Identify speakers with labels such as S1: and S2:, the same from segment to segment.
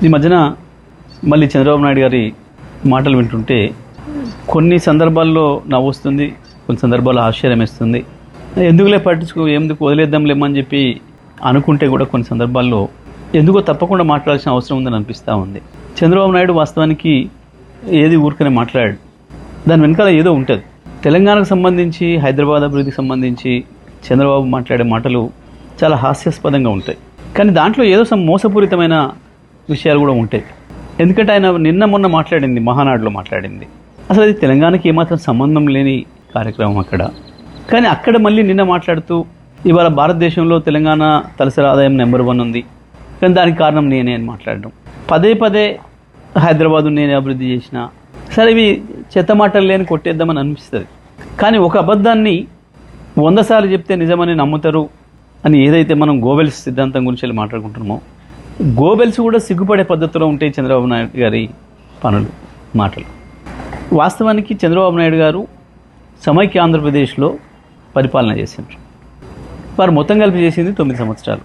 S1: ఈ మధ్యన మళ్ళీ చంద్రబాబు నాయుడు గారి మాటలు వింటుంటే కొన్ని సందర్భాల్లో నవ్వు వస్తుంది, కొన్ని సందర్భాల్లో ఆశ్చర్యం వేస్తుంది. ఎందుకులే ఎందుకు వదిలేద్దాంలేమని చెప్పి అనుకుంటే కూడా కొన్ని సందర్భాల్లో ఎందుకో తప్పకుండా మాట్లాడాల్సిన అవసరం ఉందని అనిపిస్తూ ఉంది. చంద్రబాబు నాయుడు వాస్తవానికి ఏది ఊరికనే మాట్లాడాడు, దాని వెనకాల ఏదో ఉంటుంది. తెలంగాణకు సంబంధించి, హైదరాబాద్ అభివృద్ధికి సంబంధించి చంద్రబాబు మాట్లాడే మాటలు చాలా హాస్యాస్పదంగా ఉంటాయి. కానీ దాంట్లో ఏదో మోసపూరితమైన విషయాలు కూడా ఉంటాయి. ఎందుకంటే ఆయన నిన్న మొన్న మాట్లాడింది, మహానాడులో మాట్లాడింది, అసలు అది తెలంగాణకి ఏమాత్రం సంబంధం లేని కార్యక్రమం అక్కడ. కానీ అక్కడ మళ్ళీ నిన్న మాట్లాడుతూ ఇవాళ భారతదేశంలో తెలంగాణ తలసరి ఆదాయం నెంబర్ 1 ఉంది, కానీ దానికి కారణం నేనే అని మాట్లాడడం. పదే పదే హైదరాబాదు నేనే అభివృద్ధి చేసిన. సరే, ఇవి చెత్త మాటలు లేని కొట్టేద్దామని అనిపిస్తుంది. కానీ ఒక అబద్ధాన్ని 100 సార్లు చెప్తే నిజమని నమ్ముతారు అని ఏదైతే మనం గోబెల్స్ సిద్ధాంతం గురించి వెళ్ళి మాట్లాడుకుంటున్నామో, గోబెల్స్ కూడా సిగ్గుపడే పద్ధతిలో ఉంటాయి చంద్రబాబు నాయుడు గారి పనులు, మాటలు. వాస్తవానికి చంద్రబాబు నాయుడు గారు సమైక్య ఆంధ్రప్రదేశ్లో పరిపాలన చేసిండ్రు. వారు మొత్తం కలిపి చేసింది 9 సంవత్సరాలు.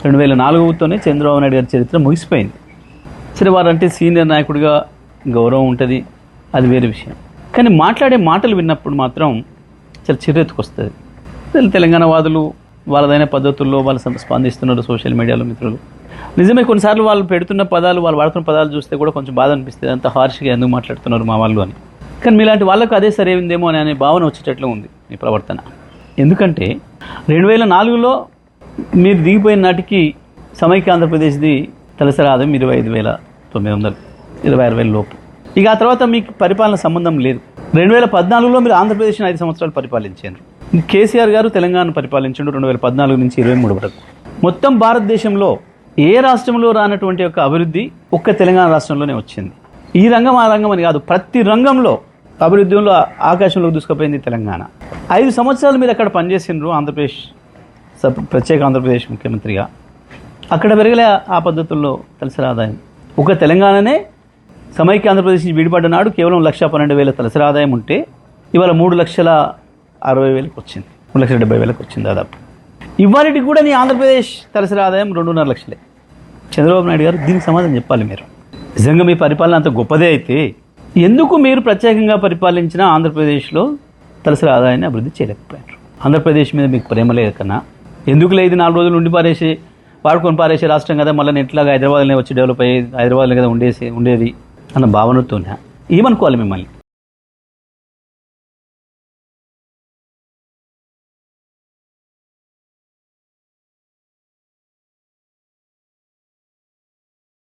S1: 2004తోనే చంద్రబాబు నాయుడు గారి చరిత్ర ముగిసిపోయింది. సరే, వారంటే సీనియర్ నాయకుడిగా గౌరవం ఉంటుంది, అది వేరే విషయం. కానీ మాట్లాడే మాటలు విన్నప్పుడు మాత్రం చాలా చిరెత్తుకొస్తుంది. తెలంగాణ వాదులు వాళ్ళదైన పద్ధతుల్లో వాళ్ళు స్పందిస్తున్నారు సోషల్ మీడియాలో. మిత్రులు నిజమే, కొన్నిసార్లు వాళ్ళు పెడుతున్న పదాలు, వాళ్ళు వాడుతున్న పదాలు చూస్తే కూడా కొంచెం బాధ అనిపిస్తుంది. అంత హార్ష్గా ఎందుకు మాట్లాడుతున్నారు మా వాళ్ళు అని. కానీ మీలాంటి వాళ్ళకు అదే సరైందేమో అనే భావన వచ్చేటట్లు ఉంది మీ ప్రవర్తన. ఎందుకంటే 2004లో మీరు దిగిపోయిన నాటికి సమైక్య ఆంధ్రప్రదేశ్ది తలసరి ఆదాయం 25,900, 26,000 లోపు. ఇక ఆ తర్వాత మీకు పరిపాలన సంబంధం లేదు. 2014లో మీరు ఆంధ్రప్రదేశ్ని 5 సంవత్సరాలు పరిపాలించారు. కేసీఆర్ గారు తెలంగాణ పరిపాలించారు 2014 నుంచి 23 వరకు. మొత్తం భారతదేశంలో ఏ రాష్ట్రంలో రానటువంటి యొక్క అభివృద్ధి ఒక్క తెలంగాణ రాష్ట్రంలోనే వచ్చింది. ఈ రంగం ఆ రంగం అని కాదు, ప్రతి రంగంలో అభివృద్ధిలో ఆకాశంలోకి దూసుకుపోయింది తెలంగాణ. 5 సంవత్సరాలు మీరు అక్కడ పనిచేసినారు ఆంధ్రప్రదేశ్ ప్రత్యేక ఆంధ్రప్రదేశ్ ముఖ్యమంత్రిగా. అక్కడ పెరగలే ఆ పద్ధతుల్లో తలసరి ఆదాయం. ఒక తెలంగాణనే సమైక్య ఆంధ్రప్రదేశ్ నుంచి విడిపడ్డ నాడు కేవలం 1,12,000 తలసరి ఆదాయం ఉంటే ఇవాళ 3,60,000 వచ్చింది, 3,70,000 వచ్చింది దాదాపు. ఇవాళకి కూడా నీ ఆంధ్రప్రదేశ్ తలసరి ఆదాయం 2.5 లక్షలే. చంద్రబాబు నాయుడు గారు దీనికి సమాధానం చెప్పాలి. మీరు నిజంగా మీ పరిపాలన అంత గొప్పదే అయితే ఎందుకు మీరు ప్రత్యేకంగా పరిపాలించిన ఆంధ్రప్రదేశ్లో తలసరి ఆదాయాన్ని అభివృద్ధి చేయలేకపోయారు? ఆంధ్రప్రదేశ్ మీద మీకు ప్రేమ లేక కన్నా ఎందుకు లేదు 4 రోజులు ఉండి వాడుకొని పారేసే రాష్ట్రం కదా, మళ్ళీ నెట్లాగా హైదరాబాద్లోనే వచ్చి డెవలప్ అయ్యి హైదరాబాద్లో కదా ఉండేది అన్న భావనతోనే ఏమనుకోవాలి మిమ్మల్ని?